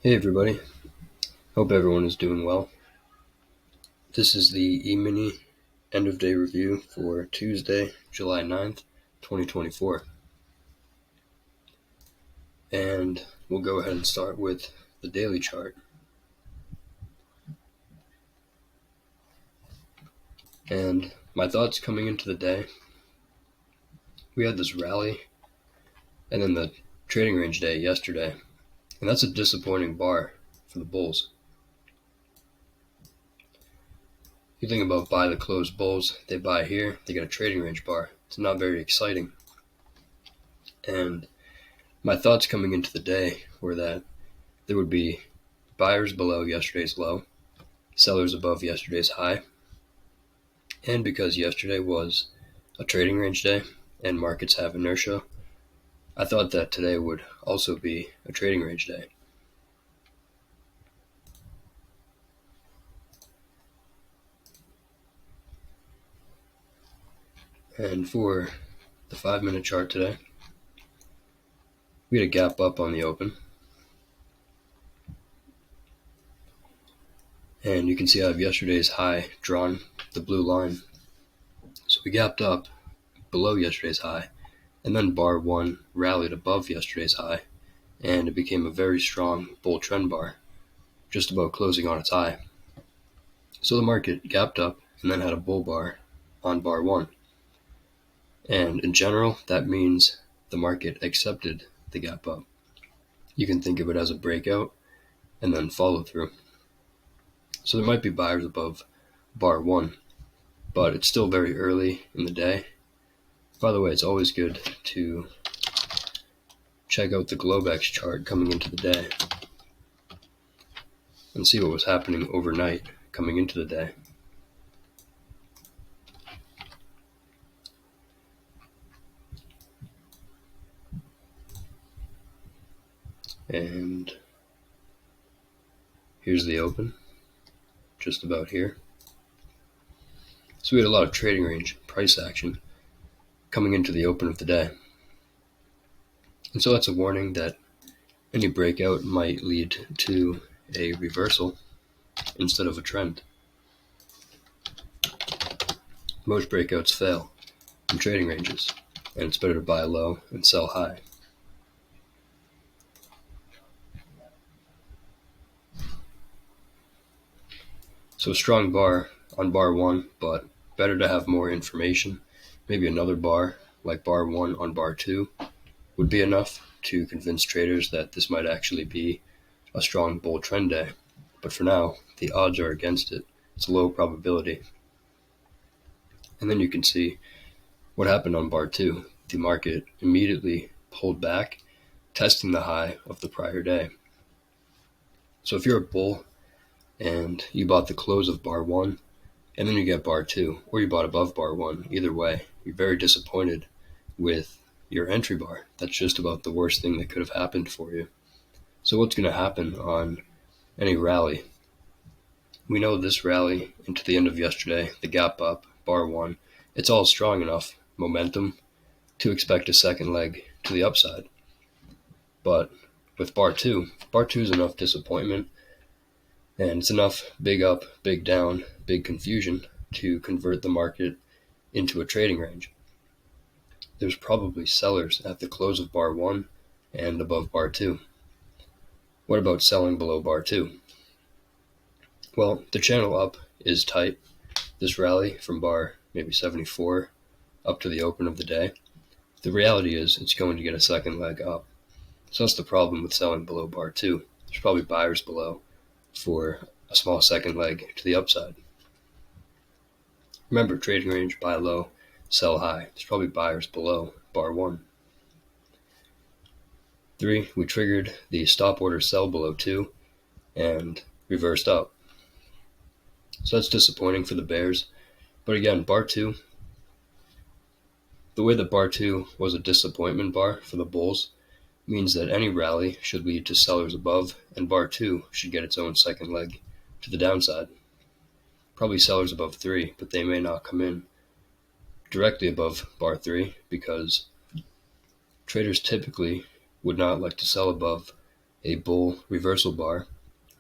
Hey everybody, hope everyone is doing well. This is the Emini end of day review for Tuesday, July 9th, 2024. And we'll go ahead and start with the daily chart. And my thoughts coming into the day, we had this rally and then the trading range day yesterday. And that's a disappointing bar for the bulls. You think about buy the close bulls, they buy here, they get a trading range bar. It's not very exciting. And my thoughts coming into the day were that there would be buyers below yesterday's low, sellers above yesterday's high. And because yesterday was a trading range day and markets have inertia, I thought that today would also be a trading range day. And for the 5-minute chart today, we had a gap up on the open. And you can see I have yesterday's high drawn, the blue line. So we gapped up below yesterday's high, and then bar 1 rallied above yesterday's high, and it became a very strong bull trend bar, just about closing on its high. So the market gapped up and then had a bull bar on bar 1. And in general, that means the market accepted the gap up. You can think of it as a breakout and then follow through. So there might be buyers above bar 1, but it's still very early in the day. By the way, it's always good to check out the Globex chart coming into the day and see what was happening overnight coming into the day. And here's the open, just about here. So we had a lot of trading range price action coming into the open of the day. And so that's a warning that any breakout might lead to a reversal instead of a trend. Most breakouts fail in trading ranges, and it's better to buy low and sell high. So a strong bar on bar 1, but better to have more information. Maybe another bar, like bar 1 on bar 2, would be enough to convince traders that this might actually be a strong bull trend day. But for now, the odds are against it. It's low probability. And then you can see what happened on bar 2. The market immediately pulled back, testing the high of the prior day. So if you're a bull and you bought the close of bar 1, and then you get bar 2, or you bought above bar 1, either way, you're very disappointed with your entry bar. That's just about the worst thing that could have happened for you. So what's going to happen on any rally? We know this rally into the end of yesterday, the gap up, bar 1, it's all strong enough momentum to expect a second leg to the upside. But with bar 2 is enough disappointment, and it's enough big up, big down, big confusion to convert the market into a trading range. There's probably sellers at the close of bar 1 and above bar 2. What about selling below bar 2? Well, the channel up is tight. This rally from bar maybe 74 up to the open of the day. The reality is it's going to get a second leg up. So that's the problem with selling below bar 2. There's probably buyers below for a small second leg to the upside. Remember, trading range, buy low, sell high. There's probably buyers below bar 1. 3, we triggered the stop order sell below 2 and reversed up. So that's disappointing for the bears. But again, bar 2, the way that bar 2 was a disappointment bar for the bulls means that any rally should lead to sellers above, and bar 2 should get its own second leg to the downside. Probably sellers above 3, but they may not come in directly above bar 3 because traders typically would not like to sell above a bull reversal bar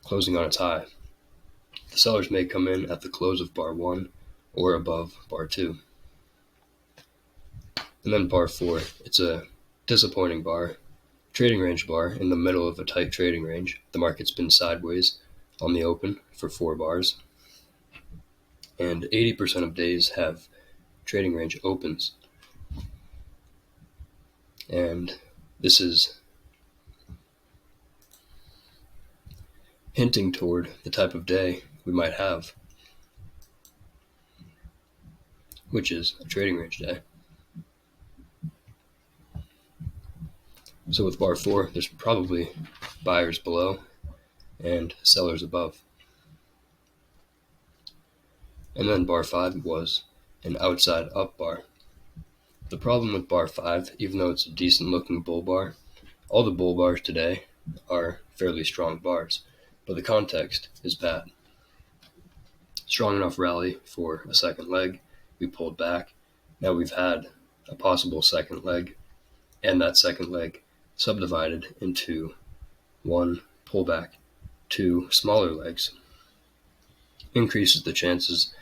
closing on its high. The sellers may come in at the close of bar 1 or above bar 2. And then bar 4, it's a disappointing bar, trading range bar in the middle of a tight trading range. The market's been sideways on the open for 4 bars, and 80% of days have trading range opens. And this is hinting toward the type of day we might have, which is a trading range day. So with bar 4, there's probably buyers below and sellers above. And then bar 5 was an outside up bar. The problem with bar 5, even though it's a decent looking bull bar, all the bull bars today are fairly strong bars, but the context is bad. Strong enough rally for a second leg, we pulled back. Now we've had a possible second leg, and that second leg subdivided into one pullback, 2 smaller legs. Increases the chances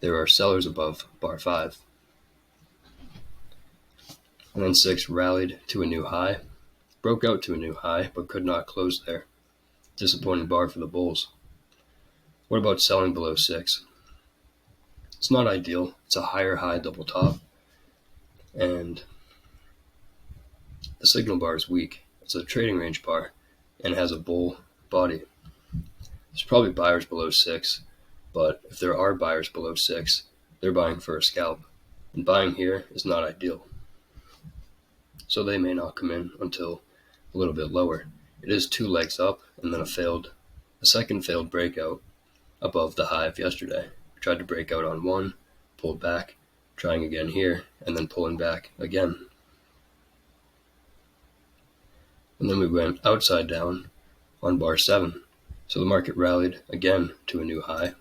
there are sellers above bar 5. And then 6 rallied to a new high, broke out to a new high, but could not close there. Disappointing bar for the bulls. What about selling below 6? It's not ideal. It's a higher high double top, and the signal bar is weak. It's a trading range bar and has a bull body. There's probably buyers below 6, but if there are buyers below 6, they're buying for a scalp, and buying here is not ideal. So they may not come in until a little bit lower. It is 2 legs up and then a second failed breakout above the high of yesterday. We tried to break out on 1, pulled back, trying again here, and then pulling back again. And then we went outside down on bar 7. So the market rallied again to a new high.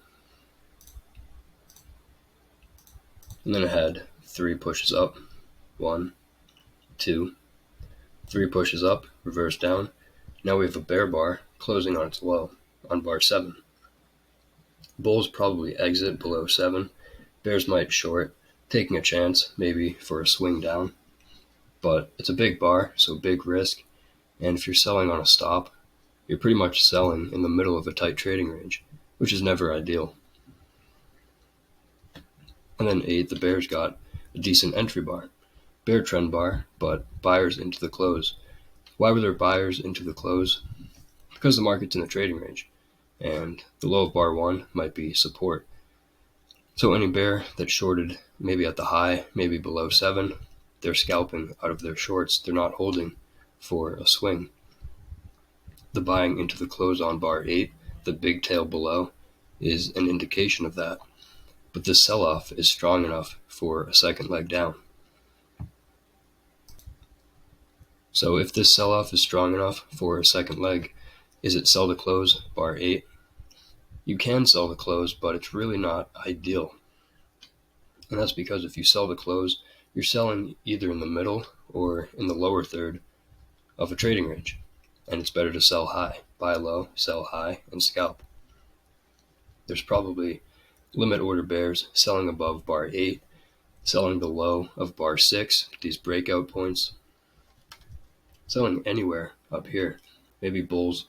And then it had 3 pushes up. 1, 2, 3 pushes up, reverse down. Now we have a bear bar closing on its low on bar 7. Bulls probably exit below 7. Bears might short, taking a chance maybe for a swing down. But it's a big bar, so big risk. And if you're selling on a stop, you're pretty much selling in the middle of a tight trading range, which is never ideal. And then 8, the bears got a decent entry bar. Bear trend bar, but buyers into the close. Why were there buyers into the close? Because the market's in a trading range, and the low of bar 1 might be support. So any bear that shorted maybe at the high, maybe below 7, they're scalping out of their shorts. They're not holding for a swing. The buying into the close on bar 8, the big tail below, is an indication of that. But this sell-off is strong enough for a second leg down. So if this sell-off is strong enough for a second leg, is it sell to close bar 8? You can sell the close, but it's really not ideal. And that's because if you sell the close, you're selling either in the middle or in the lower third of a trading range. And it's better to sell high, buy low, sell high, and scalp. There's probably limit order bears selling above bar 8, selling the low of bar 6, these breakout points, selling anywhere up here. Maybe bulls,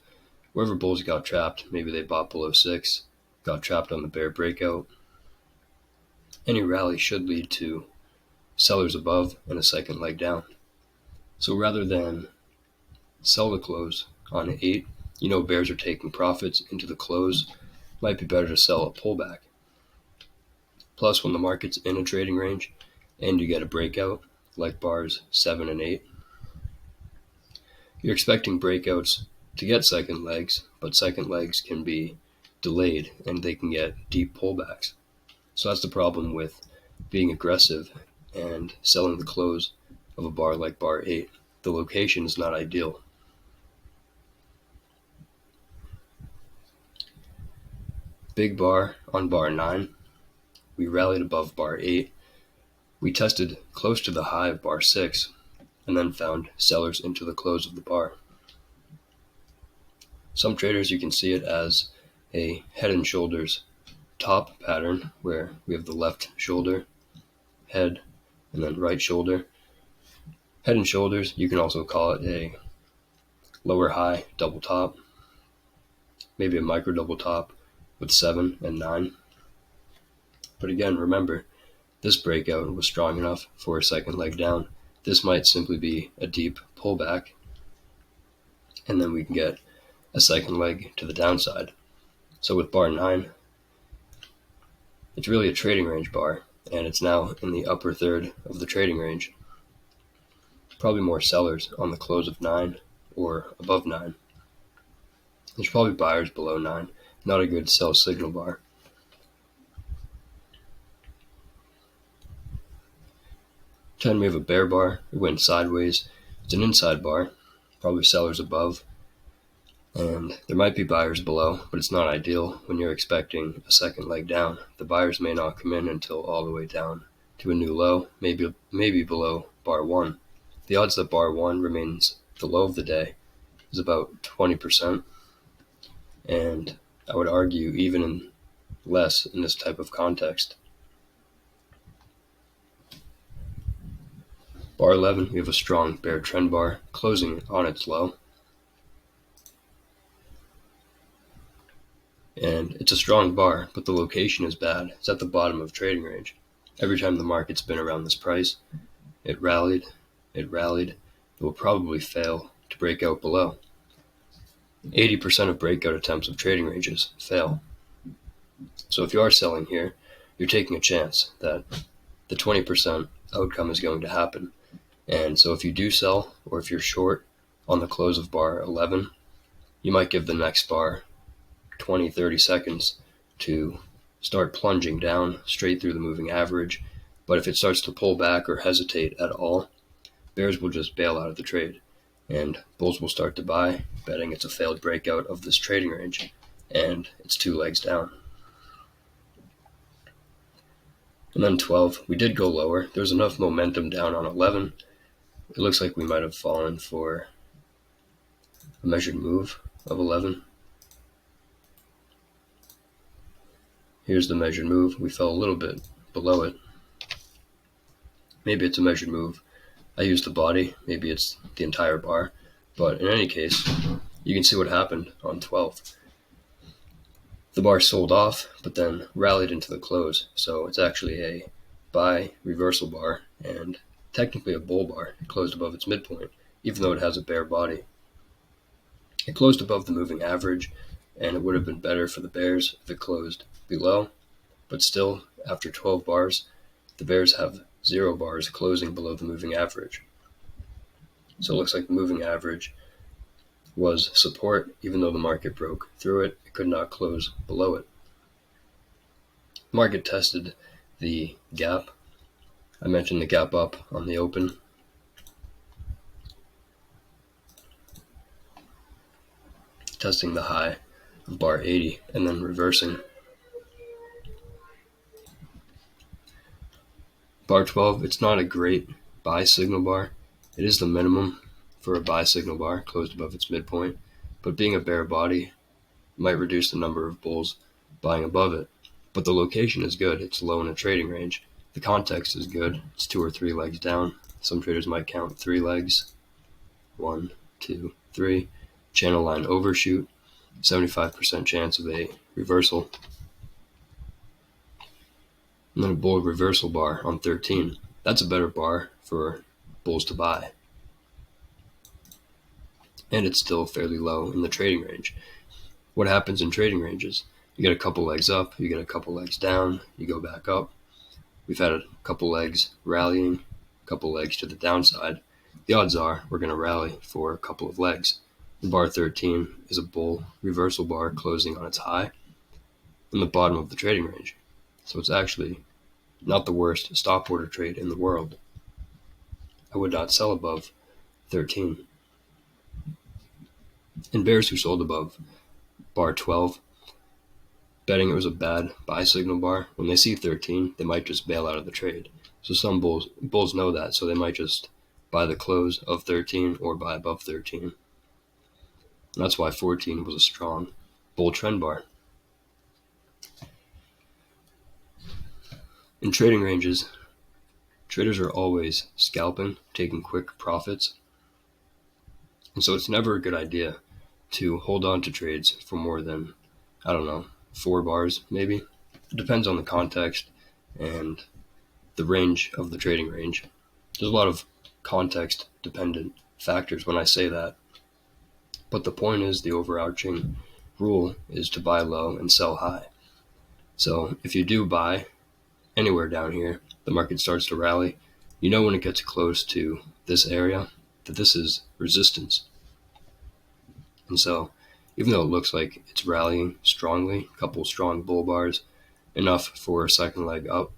wherever bulls got trapped, maybe they bought below 6, got trapped on the bear breakout. Any rally should lead to sellers above and a second leg down. So rather than sell the close on 8, bears are taking profits into the close, might be better to sell a pullback. Plus, when the market's in a trading range and you get a breakout, like bars 7 and 8, you're expecting breakouts to get second legs, but second legs can be delayed and they can get deep pullbacks. So that's the problem with being aggressive and selling the close of a bar like bar 8. The location is not ideal. Big bar on bar 9. We rallied above bar 8. We tested close to the high of bar 6 and then found sellers into the close of the bar. Some traders, you can see it as a head and shoulders top pattern where we have the left shoulder, head, and then right shoulder. Head and shoulders, you can also call it a lower high double top, maybe a micro double top with 7 and 9. But again, remember, this breakout was strong enough for a second leg down. This might simply be a deep pullback, and then we can get a second leg to the downside. So with bar 9, it's really a trading range bar, and it's now in the upper third of the trading range. Probably more sellers on the close of 9 or above 9. There's probably buyers below 9. Not a good sell signal bar. 10, we have a bear bar. It went sideways. It's an inside bar, probably sellers above. And there might be buyers below, but it's not ideal when you're expecting a second leg down. The buyers may not come in until all the way down to a new low, maybe below bar 1. The odds that bar 1 remains the low of the day is about 20%, and I would argue even less in this type of context. Bar 11, we have a strong bear trend bar closing on its low. And it's a strong bar, but the location is bad. It's at the bottom of trading range. Every time the market's been around this price, it rallied. It will probably fail to break out below. 80% of breakout attempts of trading ranges fail. So if you are selling here, you're taking a chance that the 20% outcome is going to happen. And so if you do sell, or if you're short on the close of bar 11, you might give the next bar 20-30 seconds to start plunging down straight through the moving average. But if it starts to pull back or hesitate at all, bears will just bail out of the trade, and bulls will start to buy, betting it's a failed breakout of this trading range, and it's 2 legs down. And then 12, we did go lower. There's enough momentum down on 11. It looks like we might have fallen for a measured move of 11. Here's the measured move. We fell a little bit below it. Maybe it's a measured move. I used the body. Maybe it's the entire bar. But in any case, you can see what happened on 12. The bar sold off, but then rallied into the close. So it's actually a buy reversal bar and technically a bull bar. It closed above its midpoint, even though it has a bear body. It closed above the moving average, and it would have been better for the bears if it closed below. But still, after 12 bars, the bears have 0 bars closing below the moving average. So it looks like the moving average was support, even though the market broke through it. It could not close below it. The market tested the gap. I mentioned the gap up on the open. Testing the high of bar 80 and then reversing. Bar 12, it's not a great buy signal bar. It is the minimum for a buy signal bar, closed above its midpoint, but being a bear body might reduce the number of bulls buying above it. But the location is good. It's low in a trading range. The context is good. It's 2 or 3 legs down. Some traders might count 3 legs. 1, 2, 3. Channel line overshoot. 75% chance of a reversal. And then a bull reversal bar on 13. That's a better bar for bulls to buy. And it's still fairly low in the trading range. What happens in trading ranges? You get a couple legs up, you get a couple legs down, you go back up. We've had a couple legs rallying, a couple legs to the downside. The odds are we're going to rally for a couple of legs. And bar 13 is a bull reversal bar closing on its high in the bottom of the trading range. So it's actually not the worst stop order trade in the world. I would not sell above 13. And bears who sold above bar 12, betting it was a bad buy signal bar, when they see 13, they might just bail out of the trade. So some bulls know that, so they might just buy the close of 13 or buy above 13. And that's why 14 was a strong bull trend bar. In trading ranges, traders are always scalping, taking quick profits. And so it's never a good idea to hold on to trades for more than, 4 bars maybe. It depends on the context and the range of the trading range. There's a lot of context dependent factors when I say that. But the point is, the overarching rule is to buy low and sell high. So if you do buy anywhere down here, the market starts to rally, you know when it gets close to this area that this is resistance. And so even though it looks like it's rallying strongly, a couple strong bull bars, enough for a second leg up,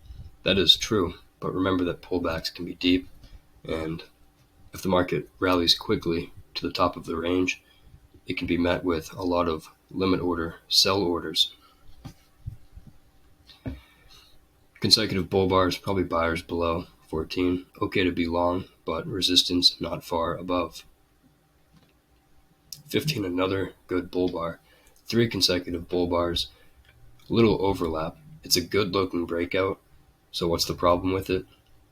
that is true. But remember that pullbacks can be deep, and if the market rallies quickly to the top of the range, it can be met with a lot of limit order sell orders. Consecutive bull bars, probably buyers below 14. Okay to be long, but resistance not far above. 15, another good bull bar. 3 consecutive bull bars, little overlap. It's a good looking breakout. So what's the problem with it?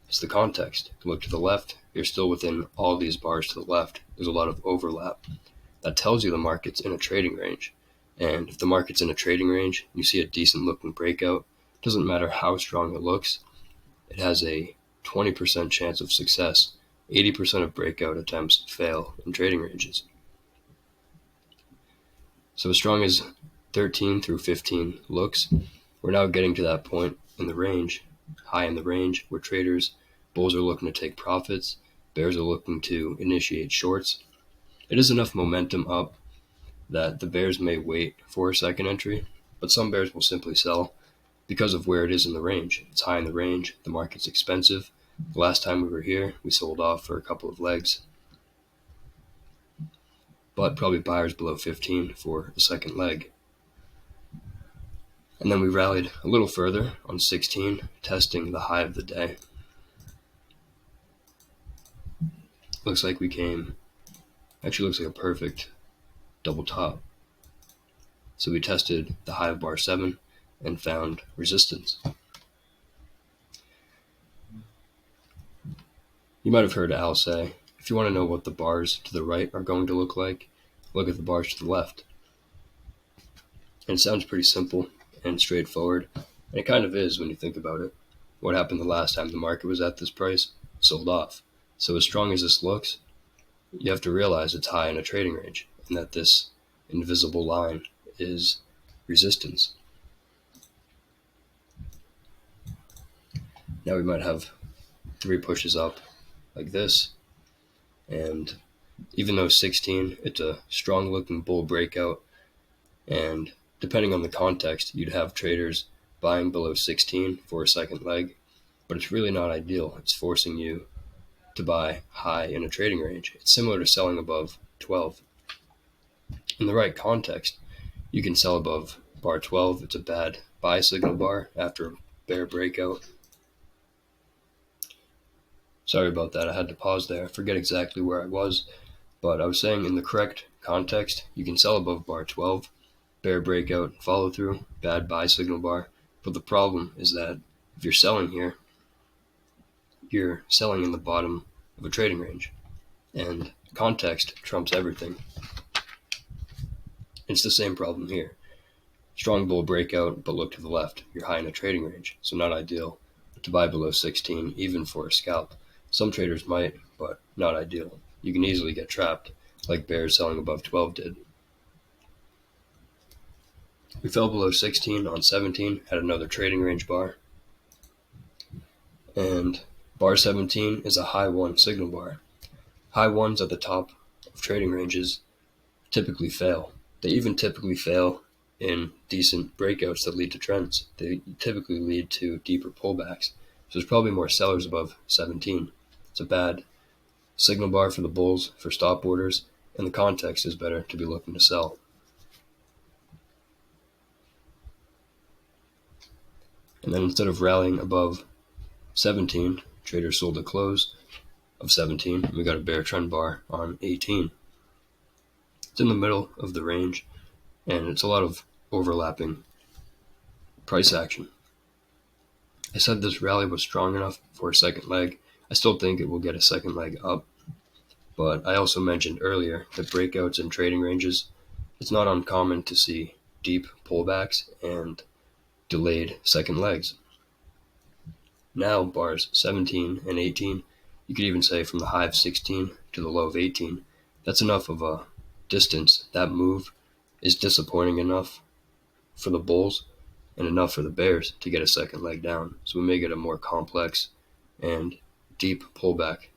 It's the context. Look to the left, you're still within all these bars to the left. There's a lot of overlap. That tells you the market's in a trading range. And if the market's in a trading range, you see a decent looking breakout, doesn't matter how strong it looks, it has a 20% chance of success. 80% of breakout attempts fail in trading ranges. So as strong as 13 through 15 looks, we're now getting to that point in the range, high in the range, where bulls are looking to take profits, bears are looking to initiate shorts. It is enough momentum up that the bears may wait for a second entry, but some bears will simply sell because of where it is in the range. It's high in the range, the market's expensive. The last time we were here, we sold off for a couple of legs, but probably buyers below 15 for a second leg. And then we rallied a little further on 16, testing the high of the day. Looks like looks like a perfect double top. So we tested the high of bar 7 and found resistance. You might have heard Al say, if you want to know what the bars to the right are going to look like, look at the bars to the left. And it sounds pretty simple and straightforward, and it kind of is when you think about it. What happened the last time the market was at this price? Sold off. So as strong as this looks, you have to realize it's high in a trading range, and that this invisible line is resistance. Now we might have 3 pushes up like this, and even though 16, it's a strong looking bull breakout, and depending on the context, you'd have traders buying below 16 for a second leg, but it's really not ideal. It's forcing you to buy high in a trading range. It's similar to selling above 12. In the right context, you can sell above bar 12. It's a bad buy signal bar after a bear breakout. Sorry about that. I had to pause there. I forget exactly where I was, but I was saying in the correct context, you can sell above bar 12, bear breakout, follow through, bad buy signal bar. But the problem is that if you're selling here, you're selling in the bottom of a trading range, and context trumps everything. It's the same problem here. Strong bull breakout, but look to the left. You're high in a trading range, so not ideal to buy below 16, even for a scalp. Some traders might, but not ideal. You can easily get trapped, like bears selling above 12 did. We fell below 16 on 17, had another trading range bar, and bar 17 is a high 1 signal bar. High 1s at the top of trading ranges typically fail. They even typically fail in decent breakouts that lead to trends. They typically lead to deeper pullbacks. So there's probably more sellers above 17. It's a bad signal bar for the bulls for stop orders, and the context is better to be looking to sell. And then instead of rallying above 17, traders sold at close of 17, and we got a bear trend bar on 18. It's in the middle of the range, and it's a lot of overlapping price action. I said this rally was strong enough for a second leg. I still think it will get a second leg up, but I also mentioned earlier that breakouts in trading ranges, it's not uncommon to see deep pullbacks and delayed second legs. Now bars 17 and 18, you could even say from the high of 16 to the low of 18, that's enough of a distance. That move is disappointing enough for the bulls and enough for the bears to get a second leg down. So we may get a more complex and deep pullback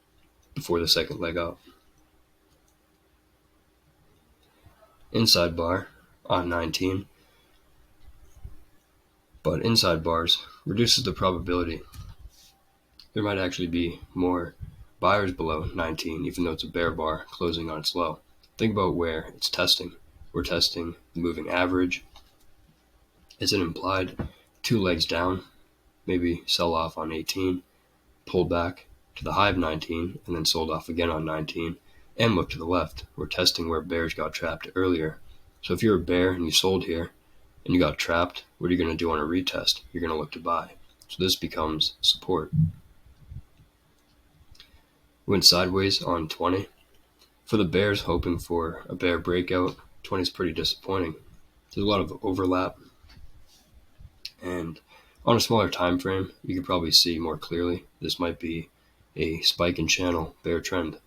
before the second leg up. Inside bar on 19, but inside bars reduces the probability there might actually be more buyers below 19, even though it's a bear bar closing on its low. Think about where it's testing. We're testing the moving average. Is it implied 2 legs down, maybe sell off on 18, pull back to the high of 19, and then sold off again on 19, and look to the left. We're testing where bears got trapped earlier. So if you're a bear and you sold here and you got trapped, what are you going to do on a retest? You're going to look to buy. So this becomes support. Went sideways on 20. For the bears hoping for a bear breakout, 20 is pretty disappointing. There's a lot of overlap, and on a smaller time frame, you can probably see more clearly this might be a spike in channel bear trend.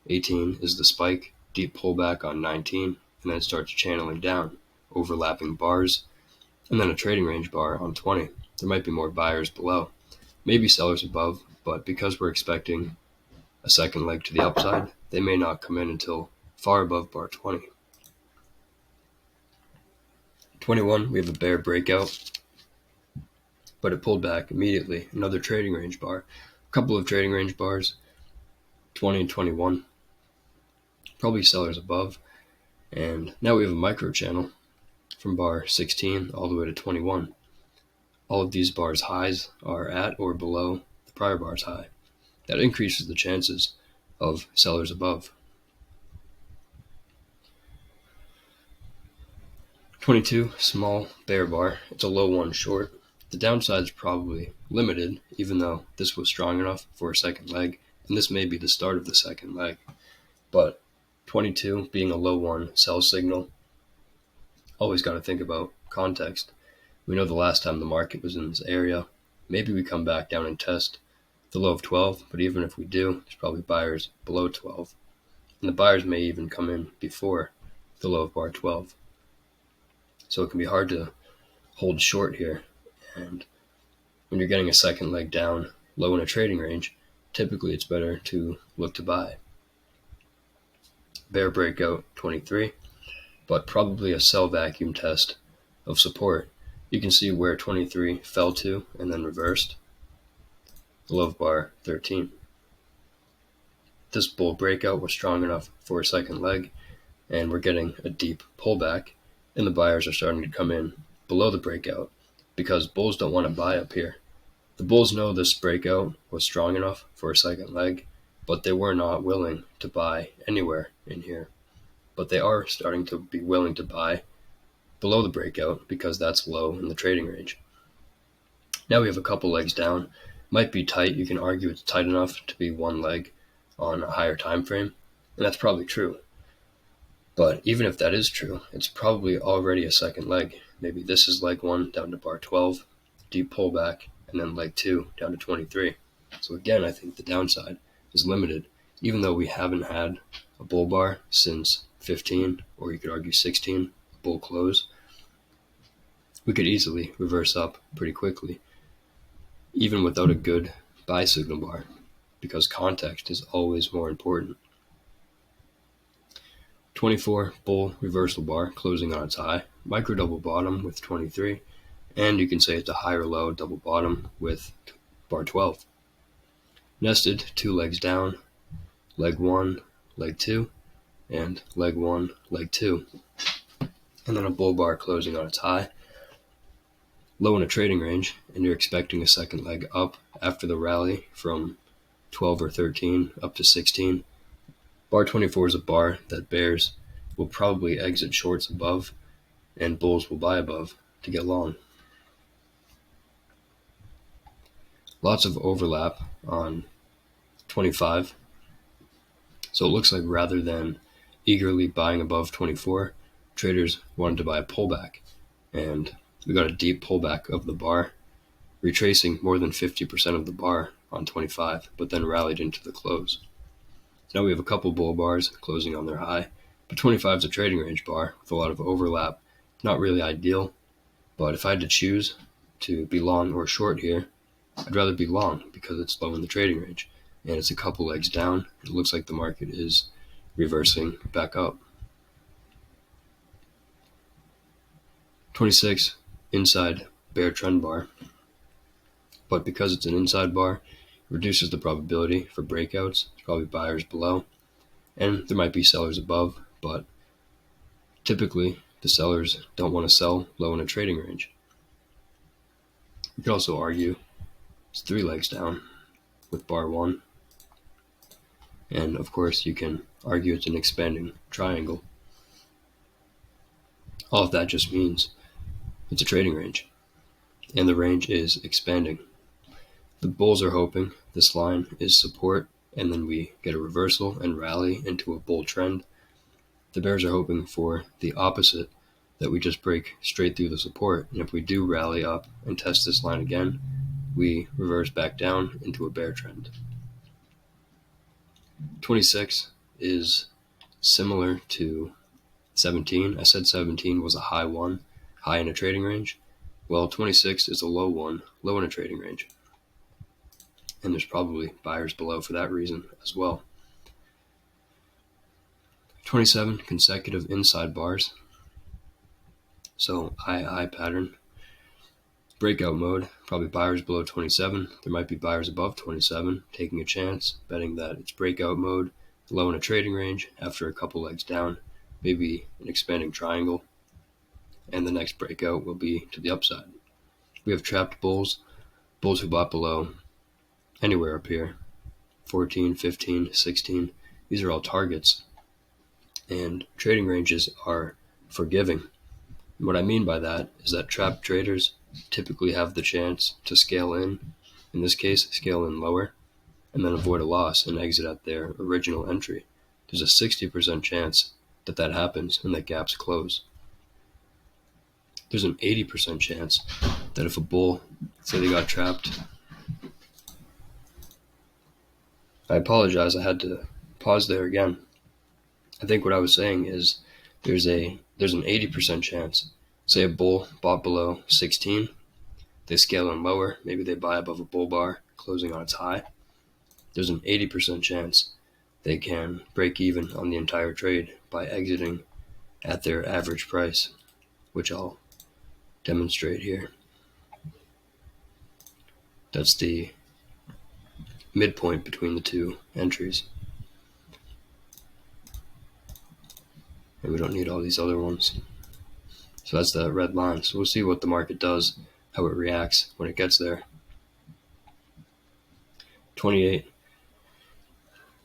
18 is the spike, deep pullback on 19, and then it starts channeling down, overlapping bars, and then a trading range bar on 20. There might be more buyers below, maybe sellers above, but because we're expecting a second leg to the upside, they may not come in until far above bar 20. 21, we have a bear breakout, but it pulled back immediately. Another trading range bar, a couple of trading range bars, 20 and 21, probably sellers above. And now we have a micro channel from bar 16 all the way to 21. All of these bars' highs are at or below the prior bar's high. That increases the chances of sellers above. 22, small bear bar. It's a low one short. The downside is probably limited, even though this was strong enough for a second leg, and this may be the start of the second leg. But 22 being a low one sell signal, always got to think about context. We know the last time the market was in this area, maybe we come back down and test the low of 12, but even if we do, there's probably buyers below 12. And the buyers may even come in before the low of bar 12. So it can be hard to hold short here. And when you're getting a second leg down low in a trading range, typically it's better to look to buy. Bear breakout 23, but probably a sell vacuum test of support. You can see where 23 fell to and then reversed. The low of bar 13. This bull breakout was strong enough for a second leg, and we're getting a deep pullback, and the buyers are starting to come in below the breakout because bulls don't want to buy up here. The bulls know this breakout was strong enough for a second leg, but they were not willing to buy anywhere in here. But they are starting to be willing to buy below the breakout because that's low in the trading range. Now we have a couple legs down. Might be tight. You can argue it's tight enough to be one leg on a higher time frame, and that's probably true. But even if that is true, it's probably already a second leg. Maybe this is leg 1 down to bar 12, deep pullback, and then leg 2 down to 23. So again, I think the downside is limited, even though we haven't had a bull bar since 15, or you could argue 16, bull close. We could easily reverse up pretty quickly, even without a good buy signal bar, because context is always more important. 24, bull reversal bar closing on its high, micro double bottom with 23, and you can say it's a higher low double bottom with bar 12. Nested 2 legs down, leg 1, leg 2, and leg 1, leg 2. And then a bull bar closing on its high, low in a trading range, and you're expecting a second leg up after the rally from 12 or 13 up to 16. Bar 24 is a bar that bears will probably exit shorts above, and bulls will buy above to get long. Lots of overlap on 25. So it looks like rather than eagerly buying above 24, traders wanted to buy a pullback. And we got a deep pullback of the bar, retracing more than 50% of the bar on 25, but then rallied into the close. So now we have a couple bull bars closing on their high, but 25 is a trading range bar with a lot of overlap. Not really ideal, but if I had to choose to be long or short here, I'd rather be long because it's low in the trading range and it's a couple legs down. It looks like the market is reversing back up. 26, inside bear trend bar, but because it's an inside bar, it reduces the probability for breakouts. There's probably buyers below, and there might be sellers above, but typically the sellers don't want to sell low in a trading range. You could also argue it's 3 legs down with bar 1, and of course you can argue it's an expanding triangle. All of that just means it's a trading range, and the range is expanding. The bulls are hoping this line is support, and then we get a reversal and rally into a bull trend. The bears are hoping for the opposite, that we just break straight through the support, and if we do rally up and test this line again, we reverse back down into a bear trend. 26 is similar to 17. I said 17 was a high one, high in a trading range. Well, 26 is a low one, low in a trading range. And there's probably buyers below for that reason as well. 27 consecutive inside bars. So II pattern. Breakout mode, probably buyers below 27. There might be buyers above 27, taking a chance, betting that it's breakout mode, low in a trading range after a couple legs down, maybe an expanding triangle, and the next breakout will be to the upside. We have trapped bulls who bought below anywhere up here, 14, 15, 16. These are all targets, and trading ranges are forgiving. And what I mean by that is that trapped traders typically have the chance to scale in this case, scale in lower, and then avoid a loss and exit at their original entry. There's a 60% chance that that happens and that gaps close. There's an 80% chance that if a bull, say they got trapped, I apologize, I had to pause there again. I think what I was saying is there's an 80% chance. Say a bull bought below 16, they scale in lower, maybe they buy above a bull bar, closing on its high. There's an 80% chance they can break even on the entire trade by exiting at their average price, which I'll demonstrate here. That's the midpoint between the two entries. And we don't need all these other ones. So that's that red line. So we'll see what the market does, how it reacts when it gets there. 28.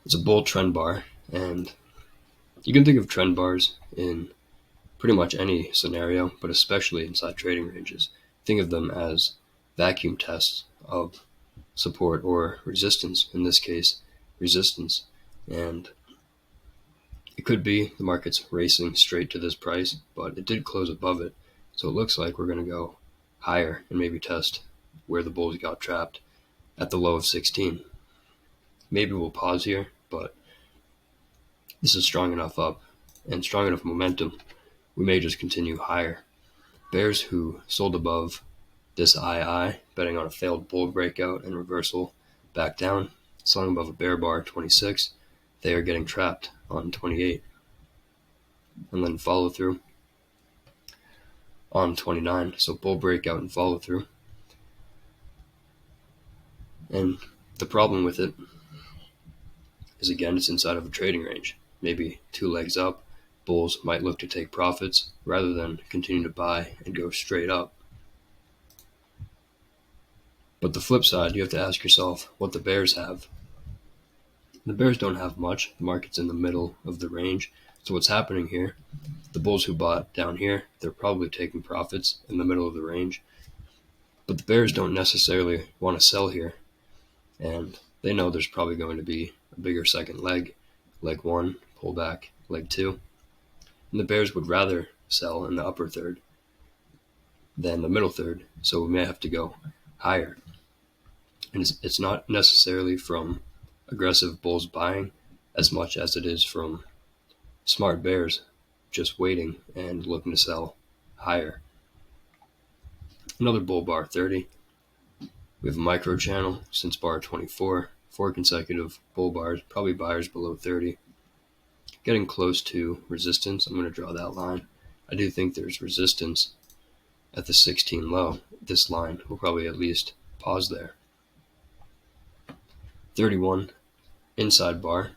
It's a bull trend bar, and you can think of trend bars in pretty much any scenario, but especially inside trading ranges. Think of them as vacuum tests of support or resistance, in this case, resistance. And it could be the market's racing straight to this price, but it did close above it. So it looks like we're going to go higher and maybe test where the bulls got trapped at the low of 16. Maybe we'll pause here, but this is strong enough up and strong enough momentum. We may just continue higher. Bears who sold above this II, betting on a failed bull breakout and reversal back down, selling above a bear bar 26, they are getting trapped on 28. And then follow through on 29. So bull breakout and follow through. And the problem with it is, again, it's inside of a trading range. Maybe 2 legs up, bulls might look to take profits rather than continue to buy and go straight up. But the flip side, you have to ask yourself what the bears have. The bears don't have much. The market's in the middle of the range. So what's happening here, the bulls who bought down here, they're probably taking profits in the middle of the range, but the bears don't necessarily want to sell here, and they know there's probably going to be a bigger second leg 1, pullback, leg 2, and the bears would rather sell in the upper third than the middle third, so we may have to go higher. And it's not necessarily from aggressive bulls buying as much as it is from smart bears just waiting and looking to sell higher. Another bull bar 30. We have a micro channel since bar 24, 4 consecutive bull bars, probably buyers below 30. Getting close to resistance, I'm going to draw that line. I do think there's resistance at the 16 low. This line will probably at least pause there. 31, inside bar.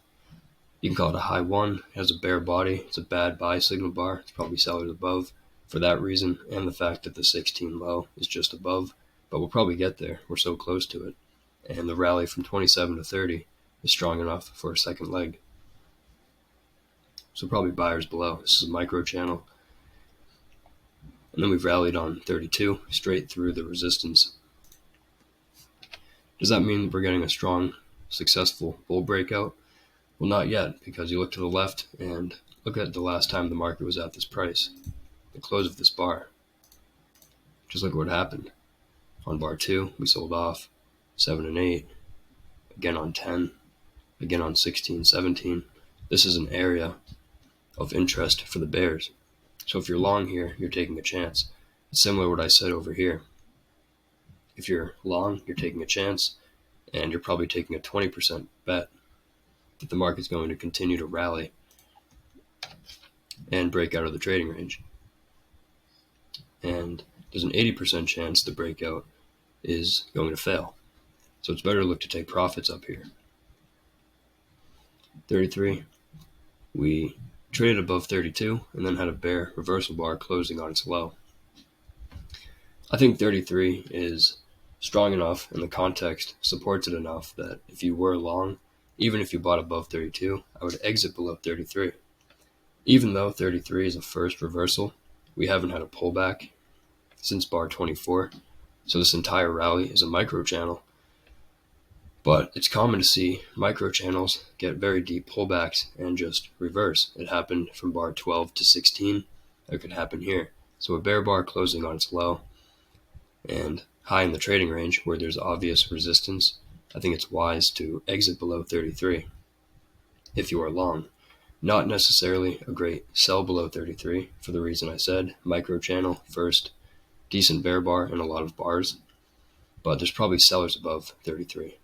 You can call it a high 1. It has a bear body. It's a bad buy signal bar. It's probably sellers above for that reason, and the fact that the 16 low is just above. But we'll probably get there. We're so close to it. And the rally from 27 to 30 is strong enough for a second leg. So probably buyers below. This is a micro channel. And then we've rallied on 32 straight through the resistance. Does that mean we're getting a strong, successful bull breakout? Well, not yet, because you look to the left and look at the last time the market was at this price, the close of this bar. Just look at what happened. On bar 2, we sold off 7 and 8, again on 10, again on 16, 17. This is an area of interest for the bears. So if you're long here, you're taking a chance. It's similar to what I said over here. If you're long, you're taking a chance, and you're probably taking a 20% bet that the market's going to continue to rally and break out of the trading range. And there's an 80% chance the breakout is going to fail. So it's better to look to take profits up here. 33, we traded above 32 and then had a bear reversal bar closing on its low. I think 33 is strong enough and the context supports it enough that if you were long, even if you bought above 32, I would exit below 33. Even though 33 is a first reversal, we haven't had a pullback since bar 24, so this entire rally is a micro channel. But it's common to see micro channels get very deep pullbacks and just reverse. It happened from bar 12 to 16. It could happen here. So a bear bar closing on its low and high in the trading range where there's obvious resistance, I think it's wise to exit below 33 if you are long. Not necessarily a great sell below 33 for the reason I said. Micro channel first, decent bear bar and a lot of bars, but there's probably sellers above 33.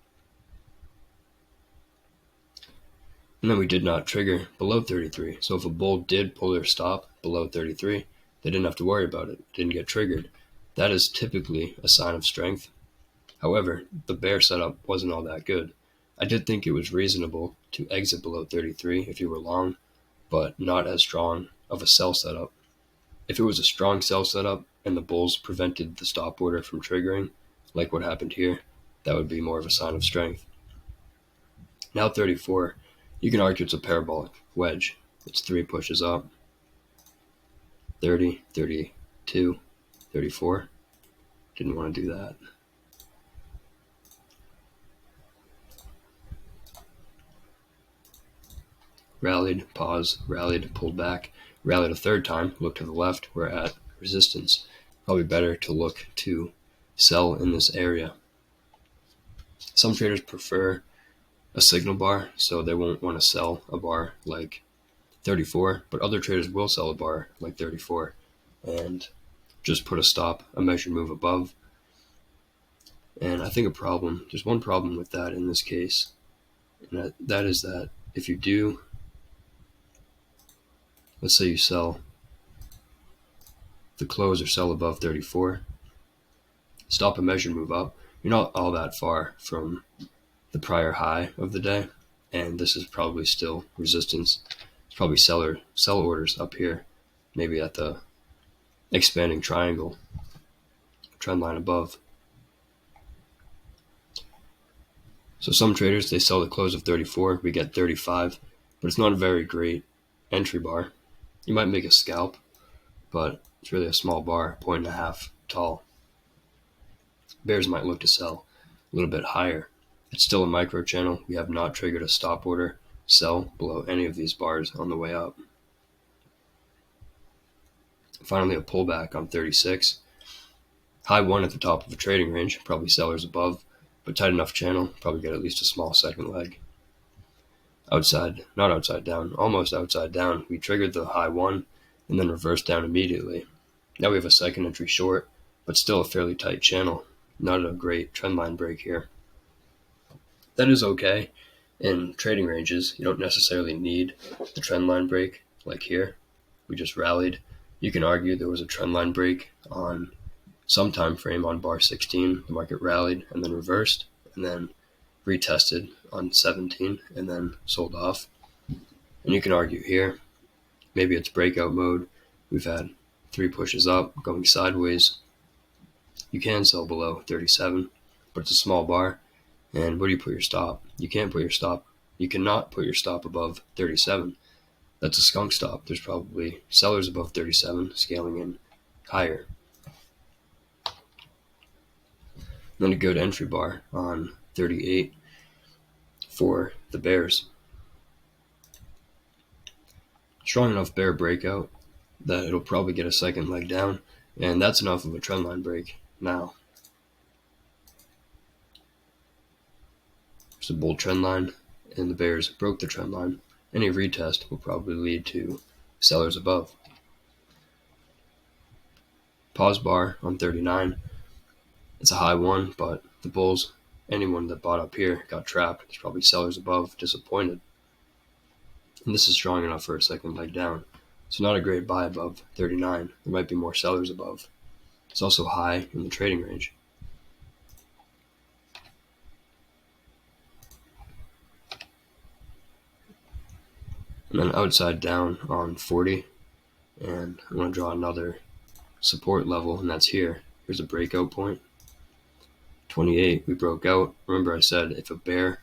And then we did not trigger below 33. So if a bull did pull their stop below 33, they didn't have to worry about it. It didn't get triggered. That is typically a sign of strength. However, the bear setup wasn't all that good. I did think it was reasonable to exit below 33 if you were long, but not as strong of a sell setup. If it was a strong sell setup and the bulls prevented the stop order from triggering, like what happened here, that would be more of a sign of strength. Now 34, you can argue it's a parabolic wedge. It's 3 pushes up. 30, 32, 34. Didn't want to do that. Rallied, pause, rallied, pulled back, rallied a third time, look to the left, we're at resistance. Probably better to look to sell in this area. Some traders prefer a signal bar, so they won't want to sell a bar like 34, but other traders will sell a bar like 34 and just put a stop, a measured move above. And I think there's one problem with that in this case, and that is that if you do, let's say you sell the close or sell above 34, stop a measured move up, you're not all that far from the prior high of the day, and this is probably still resistance. It's probably sell orders up here, maybe at the expanding triangle, trend line above. So some traders, they sell the close of 34, we get 35, but it's not a very great entry bar. You might make a scalp, but it's really a small bar, 1.5 tall. Bears might look to sell a little bit higher. It's still a micro channel. We have not triggered a stop order sell below any of these bars on the way up. Finally, a pullback on 36. High 1 at the top of the trading range, probably sellers above, but tight enough channel, probably get at least a small second leg. Outside, not outside down, almost outside down, we triggered the high 1 and then reversed down immediately. Now we have a second entry short, but still a fairly tight channel. Not a great trendline break here. That is okay. In trading ranges, you don't necessarily need the trendline break like here. We just rallied. You can argue there was a trendline break on some time frame on bar 16. The market rallied and then reversed and then retested on 17 and then sold off. And you can argue here, maybe it's breakout mode. We've had 3 pushes up going sideways. You can sell below 37, but it's a small bar. And where do you put your stop? You can't put your stop. You cannot put your stop above 37. That's a skunk stop. There's probably sellers above 37 scaling in higher. Then a good entry bar on 38 for the bears. Strong enough bear breakout that it'll probably get a second leg down, and that's enough of a trendline break now. It's a bull trend line, and the bears broke the trend line. Any retest will probably lead to sellers above. Pause bar on 39. It's a high 1, but the bulls, anyone that bought up here got trapped. It's probably sellers above, disappointed. And this is strong enough for a second leg down. So not a great buy above 39. There might be more sellers above. It's also high in the trading range. And then outside down on 40. And I want to draw another support level, and that's here. Here's a breakout point. 28, we broke out. Remember I said if a bear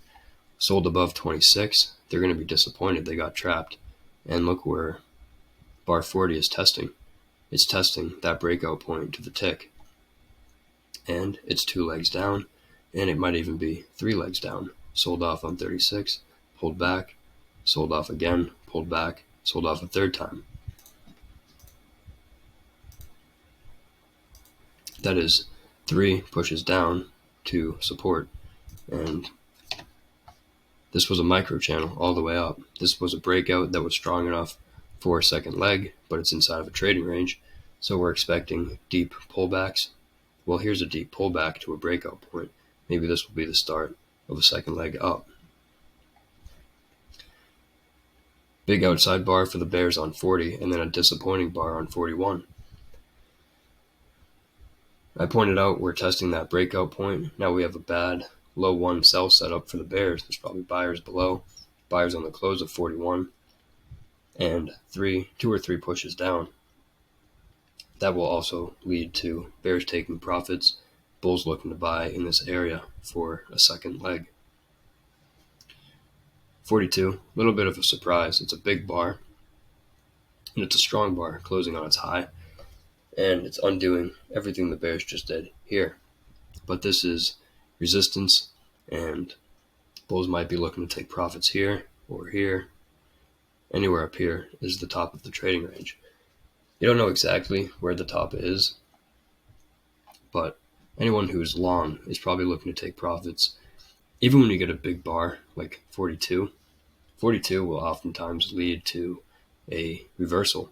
sold above 26, they're going to be disappointed. They got trapped. And look where bar 40 is testing. It's testing that breakout point to the tick. And it's 2 legs down, and it might even be 3 legs down. Sold off on 36, pulled back, sold off again, pulled back, sold off a third time. That is 3 pushes down to support. And this was a micro channel all the way up. This was a breakout that was strong enough for a second leg, but it's inside of a trading range. So we're expecting deep pullbacks. Well, here's a deep pullback to a breakout point. Maybe this will be the start of a second leg up. Big outside bar for the bears on 40, and then a disappointing bar on 41. I pointed out we're testing that breakout point. Now we have a bad low 1 sell setup for the bears. There's probably buyers below, buyers on the close of 41, and 2 or 3 pushes down. That will also lead to bears taking profits, bulls looking to buy in this area for a second leg. 42, a little bit of a surprise. It's a big bar, and it's a strong bar closing on its high, and it's undoing everything the bears just did here. But this is resistance, and bulls might be looking to take profits here or here. Anywhere up here is the top of the trading range. You don't know exactly where the top is, but anyone who is long is probably looking to take profits. Even when you get a big bar like 42, 42 will oftentimes lead to a reversal.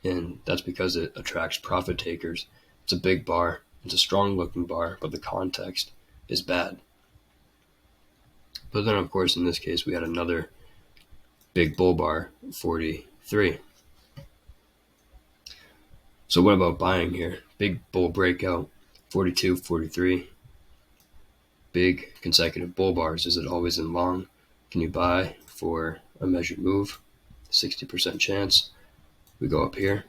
And that's because it attracts profit takers. It's a big bar. It's a strong looking bar, but the context is bad. But then, of course, in this case, we had another big bull bar, 43. So what about buying here? Big bull breakout, 42, 43. Big consecutive bull bars. Is it always in long? Can you buy for a measured move? 60% chance. We go up here.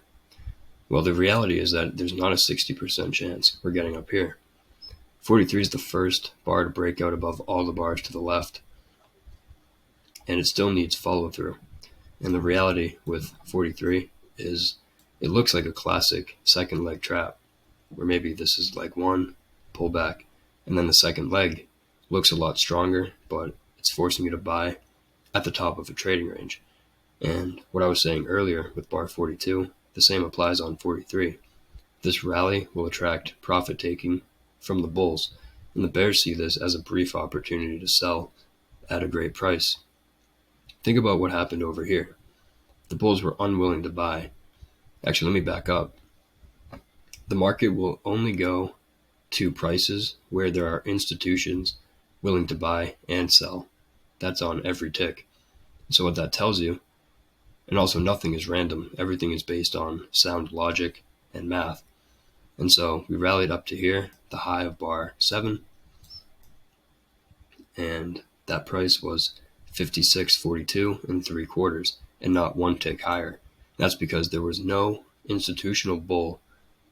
Well, the reality is that there's not a 60% chance we're getting up here. 43 is the first bar to break out above all the bars to the left, and it still needs follow through. And the reality with 43 is it looks like a classic second leg trap, where maybe this is leg one, pull back, and then the second leg looks a lot stronger, but it's forcing you to buy at the top of a trading range. And what I was saying earlier with bar 42, the same applies on 43. This rally will attract profit taking from the bulls, and the bears see this as a brief opportunity to sell at a great price. Think about what happened over here. The bulls were unwilling to buy. Actually, let me back up. The market will only go to prices where there are institutions willing to buy and sell. That's on every tick. So what that tells you, and also nothing is random, everything is based on sound logic and math. And so we rallied up to here, the high of bar 7, and that price was 56.42 and 3/4, and not one tick higher. That's because there was no institutional bull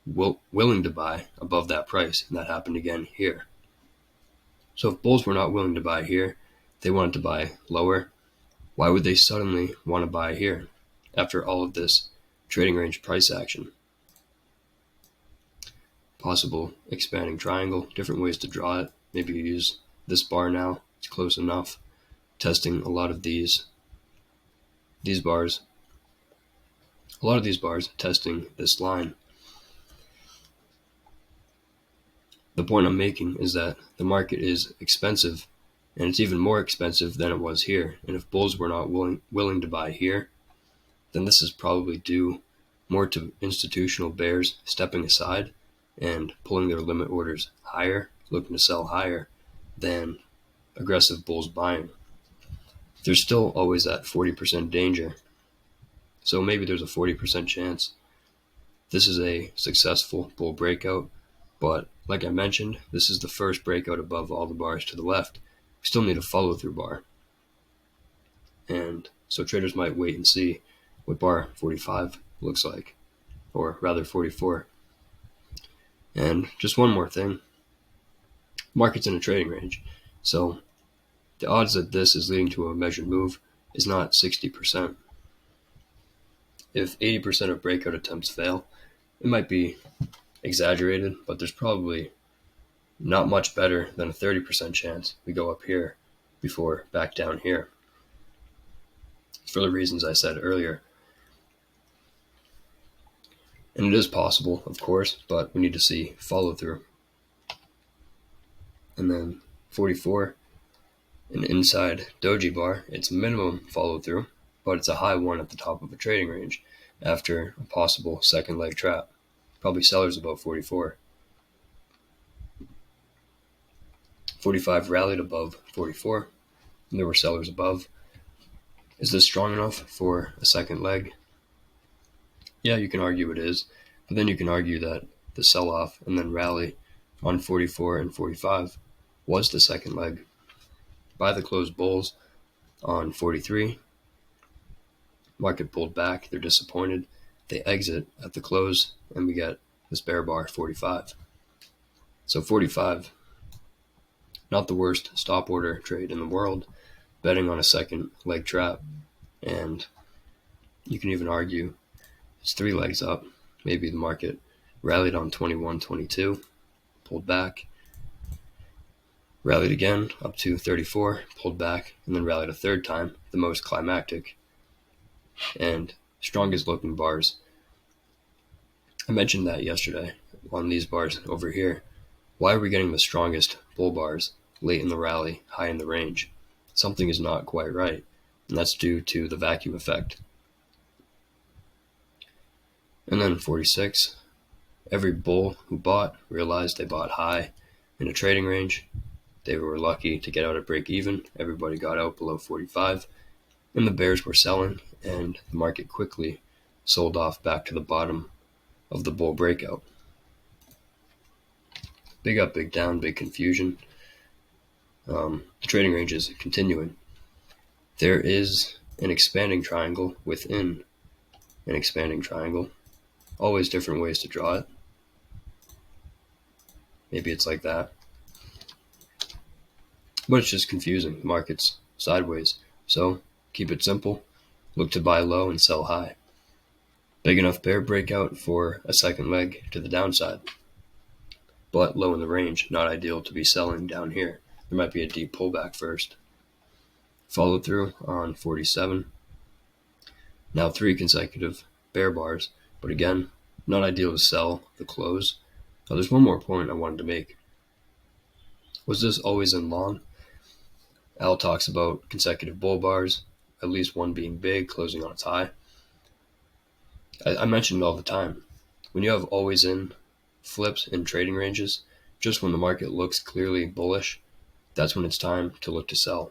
willing to buy above that price, and that happened again here. So if bulls were not willing to buy here, they wanted to buy lower, why would they suddenly want to buy here after all of this trading range price action? Possible expanding triangle, different ways to draw it. Maybe you use this bar now, it's close enough. Testing a lot of these bars, testing this line. The point I'm making is that the market is expensive, and it's even more expensive than it was here. And if bulls were not willing to buy here, then this is probably due more to institutional bears stepping aside and pulling their limit orders higher, looking to sell higher, than aggressive bulls buying. There's still always that 40% danger. So maybe there's a 40% chance this is a successful bull breakout, but like I mentioned, this is the first breakout above all the bars to the left. We still need a follow-through bar. And so traders might wait and see what bar 45 looks like, or rather 44. And just one more thing. Market's in a trading range, so the odds that this is leading to a measured move is not 60%. If 80% of breakout attempts fail, it might be exaggerated, but there's probably not much better than a 30% chance we go up here before back down here, for the reasons I said earlier. And it is possible, of course, but we need to see follow through. And then 44, an inside doji bar, it's minimum follow through, but it's a high one at the top of a trading range after a possible second leg trap. Probably sellers above 44. 45 rallied above 44, and there were sellers above. Is this strong enough for a second leg? Yeah, you can argue it is, but then you can argue that the sell-off and then rally on 44 and 45 was the second leg. By the closed bulls on 43, market pulled back, they're disappointed, they exit at the close, and we get this bear bar 45. So 45, not the worst stop order trade in the world, betting on a second leg trap. And you can even argue it's 3 legs up. Maybe the market rallied on 21, 22, pulled back, rallied again up to 34, pulled back, and then rallied a third time, the most climactic and strongest looking bars. I mentioned that yesterday on these bars over here. Why are we getting the strongest bull bars late in the rally, high in the range? Something is not quite right, and that's due to the vacuum effect. And then 46, every bull who bought realized they bought high in a trading range. They were lucky to get out at break even. Everybody got out below 45, and the bears were selling, and the market quickly sold off back to the bottom of the bull breakout. Big up, big down, big confusion. The trading range is continuing. There is an expanding triangle within an expanding triangle. Always different ways to draw it. Maybe it's like that. But it's just confusing. The market's sideways. So keep it simple. look to buy low and sell high. Big enough bear breakout for a second leg to the downside, but low in the range, not ideal to be selling down here. There might be a deep pullback first. Follow through on 47. Now 3 consecutive bear bars, but again, not ideal to sell the close. Now there's one more point I wanted to make. Was this always in long? Al talks about consecutive bull bars, at least one being big, closing on its high. I mention it all the time. When you have always in flips in trading ranges, just when the market looks clearly bullish, that's when it's time to look to sell.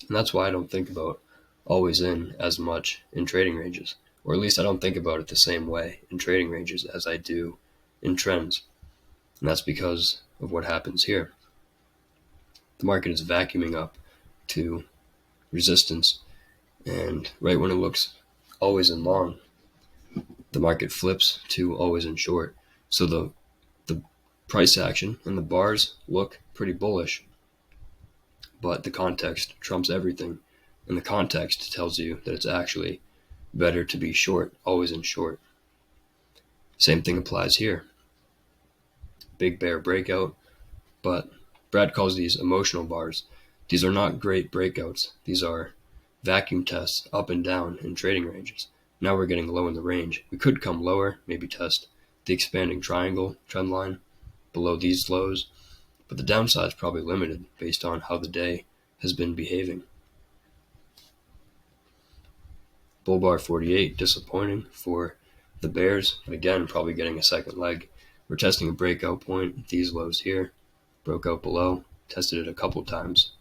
And that's why I don't think about always in as much in trading ranges, or at least I don't think about it the same way in trading ranges as I do in trends. And that's because of what happens here. The market is vacuuming up to resistance, and right when it looks always in long, the market flips to always in short. So the price action and the bars look pretty bullish, but the context trumps everything, and the context tells you that it's actually better to be short, always in short. Same thing applies here. Big bear breakout, but Brad calls these emotional bars. These are not great breakouts. These are vacuum tests up and down in trading ranges. Now we're getting low in the range. We could come lower, maybe test the expanding triangle trend line below these lows, but the downside is probably limited based on how the day has been behaving. Bull bar 48, disappointing for the bears, but again, probably getting a second leg. We're testing a breakout point at these lows here. Broke out below, tested it a couple times.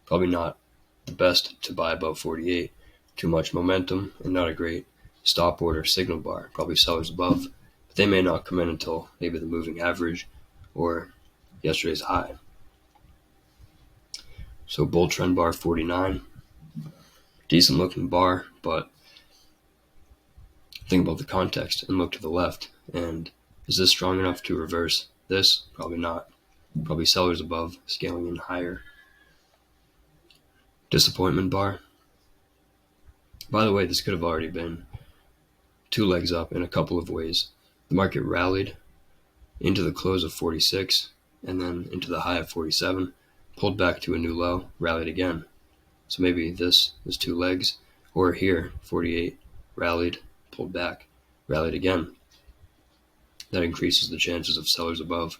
Probably not the best to buy above 48. Too much momentum and not a great stop order signal bar. Probably sellers above, but they may not come in until maybe the moving average or yesterday's high. So bull trend bar 49, decent looking bar, but think about the context and look to the left. And is this strong enough to reverse this? Probably not. Probably sellers above, scaling in higher. Disappointment bar. By the way, this could have already been 2 legs up in a couple of ways. The market rallied into the close of 46 and then into the high of 47, pulled back to a new low, rallied again. So maybe this is 2 legs, or here, 48, rallied, pulled back, rallied again. That increases the chances of sellers above.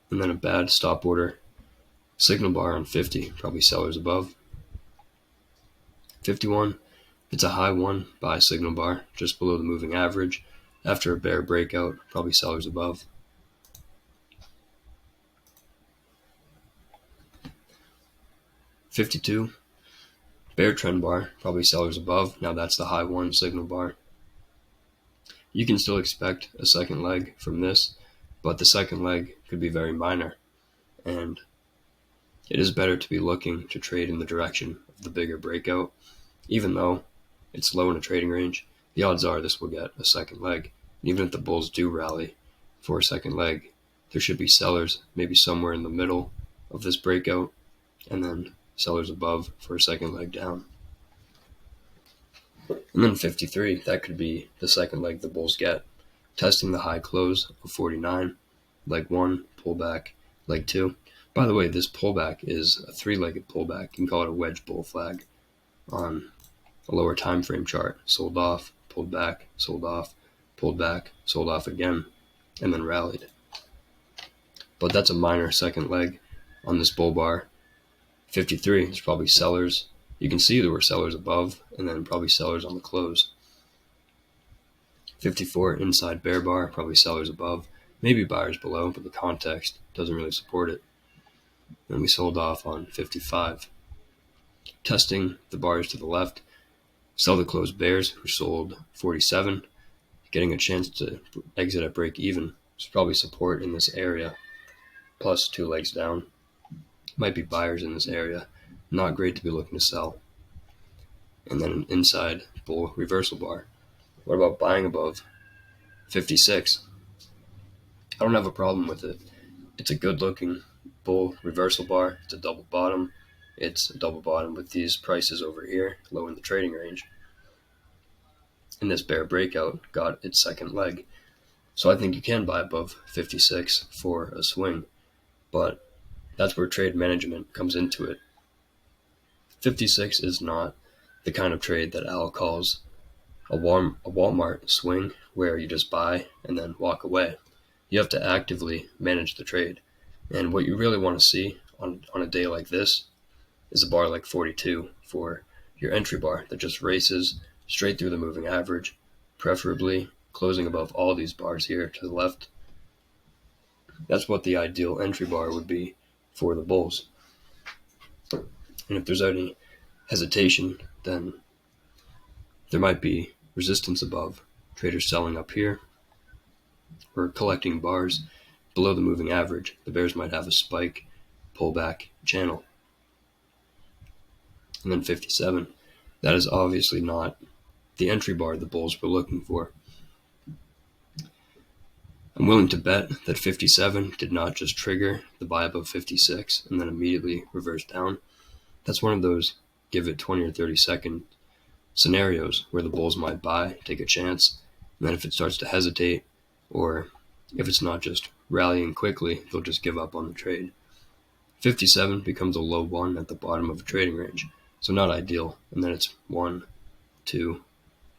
And then a bad stop order signal bar on 50, probably sellers above. 51, it's a high one buy signal bar just below the moving average. After a bear breakout, probably sellers above. 52, bear trend bar, probably sellers above. Now that's the high one signal bar. You can still expect a second leg from this, but the second leg could be very minor, and it is better to be looking to trade in the direction of the bigger breakout. Even though it's low in a trading range, the odds are this will get a second leg. Even if the bulls do rally for a second leg, there should be sellers maybe somewhere in the middle of this breakout, and then sellers above for a second leg down. And then 53, that could be the second leg the bulls get. Testing the high close of 49, leg 1, pullback, leg 2. By the way, this pullback is a 3-legged pullback. You can call it a wedge bull flag on a lower time frame chart. Sold off, pulled back, sold off, pulled back, sold off again, and then rallied. But that's a minor second leg on this bull bar. 53 is probably sellers. You can see there were sellers above, and then probably sellers on the close. 54 inside bear bar, probably sellers above, maybe buyers below, but the context doesn't really support it. And we sold off on 55. Testing the bars to the left, sell the closed bears who sold 47, getting a chance to exit at break even. There's probably support in this area, plus 2 legs down. Might be buyers in this area. Not great to be looking to sell. And then an inside bull reversal bar. What about buying above 56? I don't have a problem with it. It's a good looking bull reversal bar. It's a double bottom. it's a double bottom with these prices over here, low in the trading range. And this bear breakout got its second leg. So I think you can buy above 56 for a swing, but that's where trade management comes into it. 56 is not the kind of trade that Al calls a Walmart swing where you just buy and then walk away. You have to actively manage the trade. And what you really want to see on a day like this is a bar like 42 for your entry bar that just races straight through the moving average, preferably closing above all these bars here to the left. That's what the ideal entry bar would be for the bulls. And if there's any hesitation, then there might be resistance above, traders selling up here, or collecting bars below the moving average. The bears might have a spike, pullback channel. And then 57, that is obviously not the entry bar the bulls were looking for. I'm willing to bet that 57 did not just trigger the buy above 56 and then immediately reverse down. That's one of those give it 20 or 30 second scenarios where the bulls might buy, take a chance, and then if it starts to hesitate, or if it's not just rallying quickly, they'll just give up on the trade. 57 becomes a low one at the bottom of a trading range, so not ideal, and then it's 1, 2,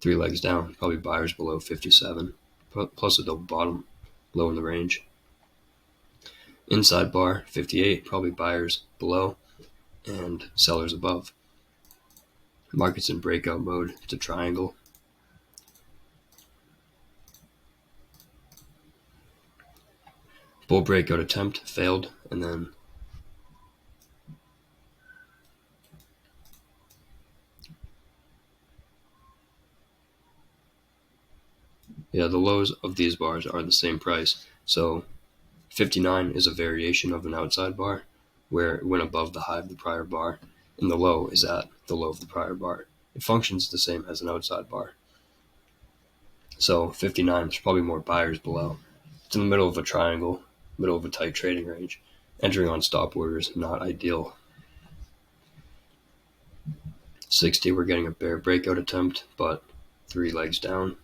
3 legs down, probably buyers below 57, plus a double bottom, low in the range. Inside bar, 58, probably buyers below and sellers above. Market's in breakout mode, it's a triangle. Bull breakout attempt failed, and then the lows of these bars are the same price. So 59 is a variation of an outside bar where it went above the high of the prior bar, and the low is at the low of the prior bar. It functions the same as an outside bar. So 59, there's probably more buyers below. It's in the middle of a triangle, middle of a tight trading range. Entering on stop orders, not ideal. 60, we're getting a bear breakout attempt, but 3 legs down,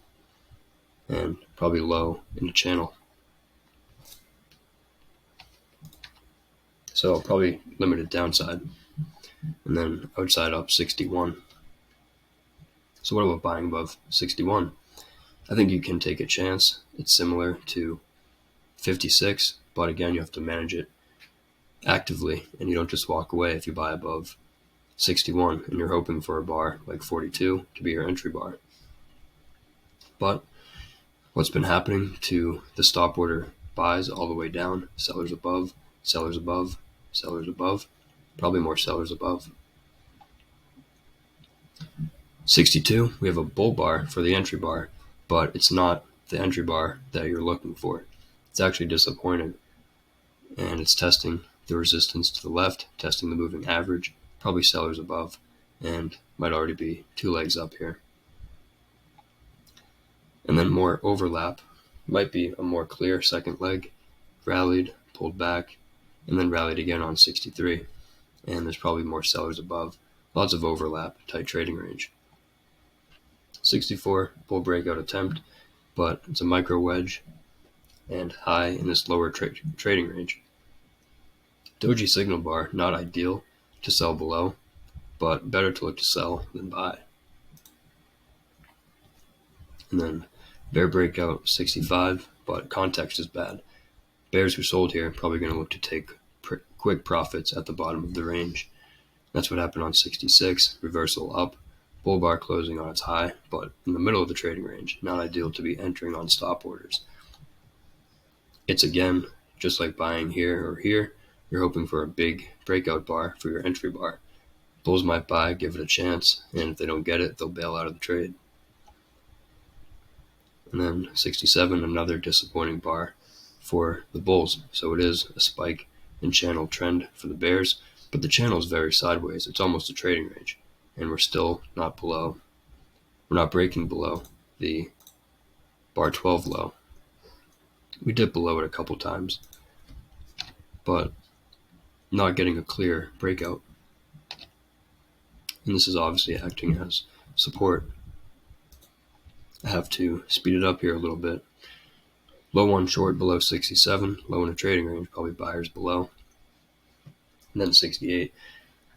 and probably low in the channel. So probably limited downside. And then outside up 61. So what about buying above 61? I think you can take a chance. It's similar to 56, but again, you have to manage it actively, and you don't just walk away if you buy above 61 and you're hoping for a bar like 42 to be your entry bar. But what's been happening to the stop order buys all the way down, sellers above, sellers above, sellers above, probably more sellers above. 62, we have a bull bar for the entry bar, but it's not the entry bar that you're looking for. It's actually disappointing, and it's testing the resistance to the left, testing the moving average, probably sellers above, and might already be 2 legs up here. And then more overlap, might be a more clear second leg, rallied, pulled back, and then rallied again on 63, and there's probably more sellers above. Lots of overlap, tight trading range. 64, bull breakout attempt, but it's a micro wedge and high in this lower trading range. Doji signal bar, not ideal to sell below, but better to look to sell than buy. And then bear breakout 65, but context is bad. Bears who sold here probably going to look to take quick profits at the bottom of the range. That's what happened on 66, reversal up, bull bar closing on its high, but in the middle of the trading range, not ideal to be entering on stop orders. It's again, just like buying here or here, you're hoping for a big breakout bar for your entry bar. Bulls might buy, give it a chance, and if they don't get it, they'll bail out of the trade. And then 67, another disappointing bar for the bulls. So it is a spike in channel trend for the bears, but the channel is very sideways. It's almost a trading range, and we're still not below. We're not breaking below the bar 12 low. We dipped below it a couple times, but not getting a clear breakout. and this is obviously acting as support. I have to speed it up here a little bit. Low one short below 67, low in a trading range, probably buyers below. And then 68.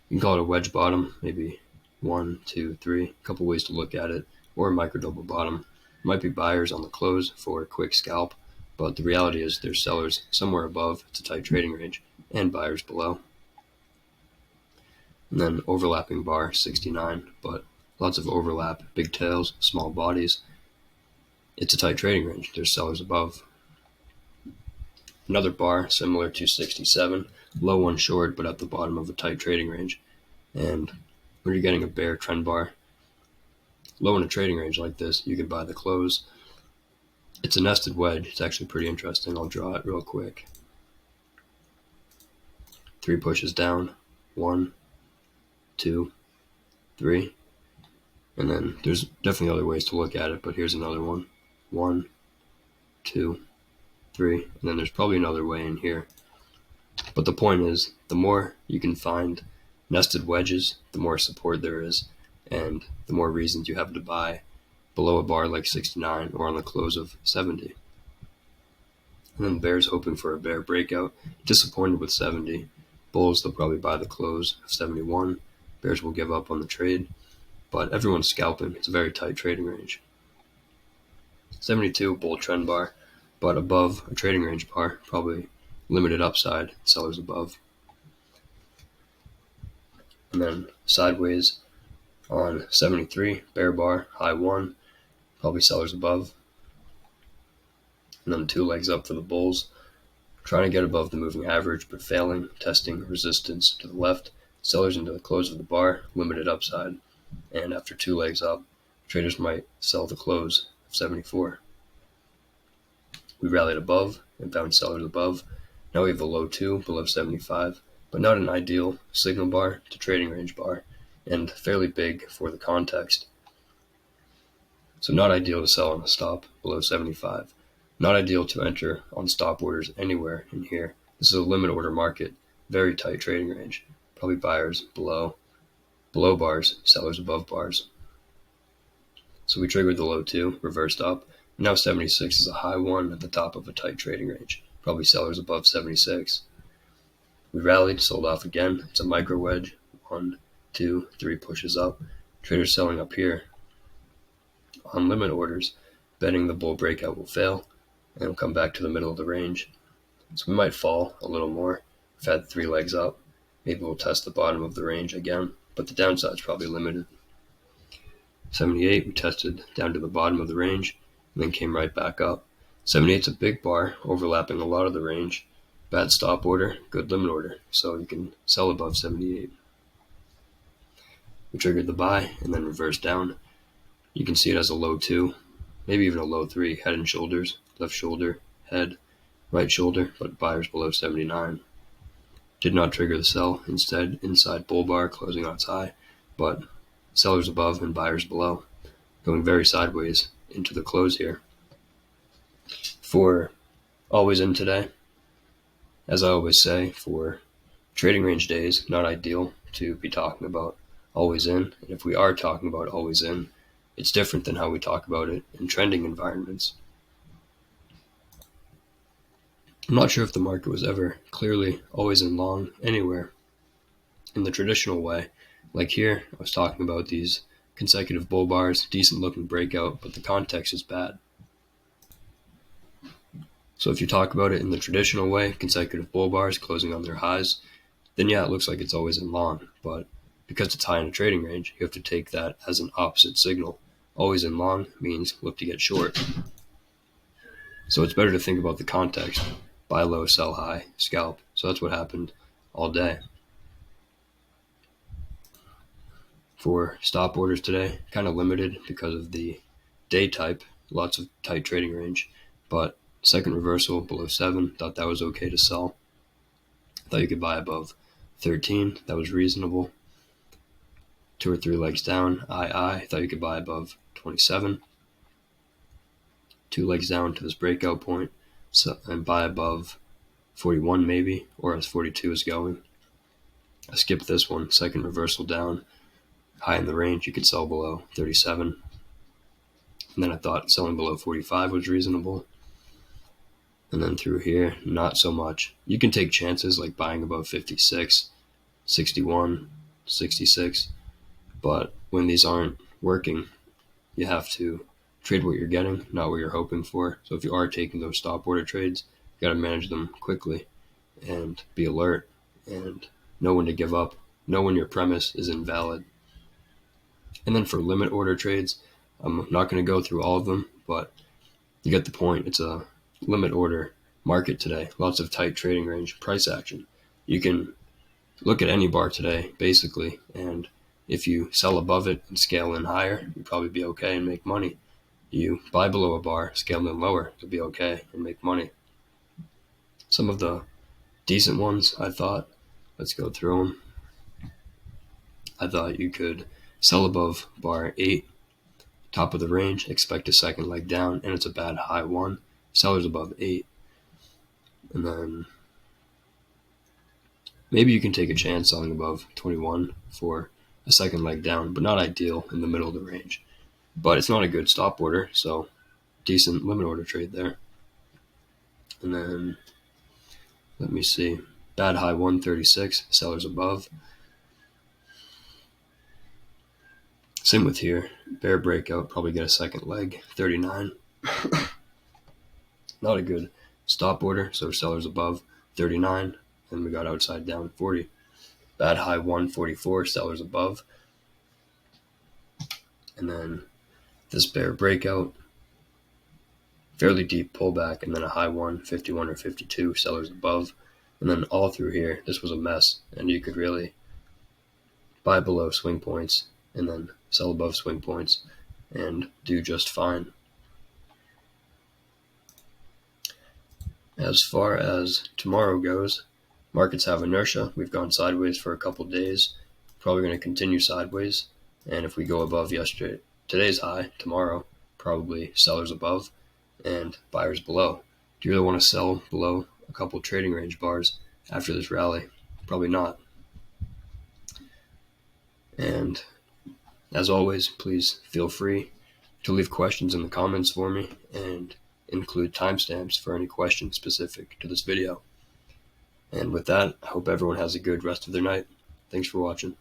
You can call it a wedge bottom, maybe 1, 2, 3, a couple ways to look at it, or a micro double bottom. It might be buyers on the close for a quick scalp, but the reality is there's sellers somewhere above, it's a tight trading range, and buyers below. And then overlapping bar, 69, but lots of overlap, big tails, small bodies. It's a tight trading range, there's sellers above. Another bar similar to 67, low one short but at the bottom of a tight trading range. And when you're getting a bear trend bar, low in a trading range like this, you can buy the close. It's a nested wedge. It's actually pretty interesting. I'll draw it real quick. 3 pushes down, 1, 2, 3. And then there's definitely other ways to look at it, but here's another one. 1, 2, 3. And then there's probably another way in here. But the point is, the more you can find nested wedges, the more support there is, and the more reasons you have to buy below a bar like 69 or on the close of 70. And then bears hoping for a bear breakout, disappointed with 70. Bulls, they'll probably buy the close of 71. Bears will give up on the trade, but everyone's scalping. It's a very tight trading range. 72, bull trend bar, but above a trading range bar, probably limited upside, sellers above. And then sideways on 73, bear bar, high 1, probably sellers above. And then 2 legs up for the bulls, trying to get above the moving average, but failing, testing resistance to the left, sellers into the close of the bar, limited upside. And after 2 legs up, traders might sell the close of 74. We rallied above and found sellers above. Now we have a low 2 below 75, but not an ideal signal bar to trading range bar, and fairly big for the context. So not ideal to sell on a stop below 75. Not ideal to enter on stop orders anywhere in here. This is a limit order market, very tight trading range. Probably buyers below bars, sellers above bars. So we triggered the low 2, reversed up. Now 76 is a high 1 at the top of a tight trading range. Probably sellers above 76. We rallied, sold off again. It's a micro wedge. 1, 2, 3 pushes up. Traders selling up here. On limit orders, betting the bull breakout will fail and will come back to the middle of the range. So we might fall a little more. We've had 3 legs up. Maybe we'll test the bottom of the range again, but the downside is probably limited. 78, we tested down to the bottom of the range and then came right back up. 78 is a big bar, overlapping a lot of the range. Bad stop order, good limit order, so you can sell above 78. We triggered the buy and then reversed down. You can see it as a low 2, maybe even a low 3, head and shoulders, left shoulder, head, right shoulder, but buyers below 79. Did not trigger the sell, instead inside bull bar closing on its high, but sellers above and buyers below, going very sideways into the close here. For always in today, as I always say, for trading range days, not ideal to be talking about always in, and if we are talking about always in, it's different than how we talk about it in trending environments. I'm not sure if the market was ever clearly always in long anywhere in the traditional way. Like here, I was talking about these consecutive bull bars, decent looking breakout, but the context is bad. So if you talk about it in the traditional way, consecutive bull bars closing on their highs, then yeah, it looks like it's always in long. But because it's high in a trading range, you have to take that as an opposite signal. Always in long means look to get short. So it's better to think about the context. Buy low, sell high, scalp. So that's what happened all day. For stop orders today, kind of limited because of the day type, lots of tight trading range, but second reversal below 7, thought that was okay to sell. Thought you could buy above 13, that was reasonable. 2 or 3 legs down, thought you could buy above 27. 2 legs down to this breakout point, and buy above 41 maybe, or as 42 is going. I skipped this one, second reversal down, high in the range, you could sell below 37. And then I thought selling below 45 was reasonable. And then through here, not so much. You can take chances like buying above 56, 61, 66. But when these aren't working, you have to trade what you're getting, not what you're hoping for. So if you are taking those stop order trades, you got to manage them quickly and be alert and know when to give up, know when your premise is invalid. And then for limit order trades, I'm not going to go through all of them, but you get the point. It's a limit order market today. Lots of tight trading range, price action. You can look at any bar today, basically, and if you sell above it and scale in higher, you'll probably be okay and make money. You buy below a bar, scale in lower, you'll be okay and make money. Some of the decent ones, I thought, let's go through them. I thought you could sell above bar 8, top of the range, expect a second leg down, and it's a bad high 1. Sellers above 8. And then maybe you can take a chance selling above 21 for a second leg down, but not ideal in the middle of the range. But it's not a good stop order, so decent limit order trade there. And then, let me see, bad high 136, sellers above. Same with here, bear breakout, probably get a second leg, 39. Not a good stop order, so sellers above, 39, and we got outside down, 40. Bad high 144, sellers above. And then this bear breakout, fairly deep pullback, and then a high 151 or 52, sellers above. And then all through here, this was a mess, and you could really buy below swing points and then sell above swing points and do just fine. As far as tomorrow goes, markets have inertia. We've gone sideways for a couple days, probably going to continue sideways. And if we go above today's high, tomorrow, probably sellers above and buyers below. Do you really want to sell below a couple trading range bars after this rally? Probably not. And as always, please feel free to leave questions in the comments for me and include timestamps for any questions specific to this video. And with that, I hope everyone has a good rest of their night. Thanks for watching.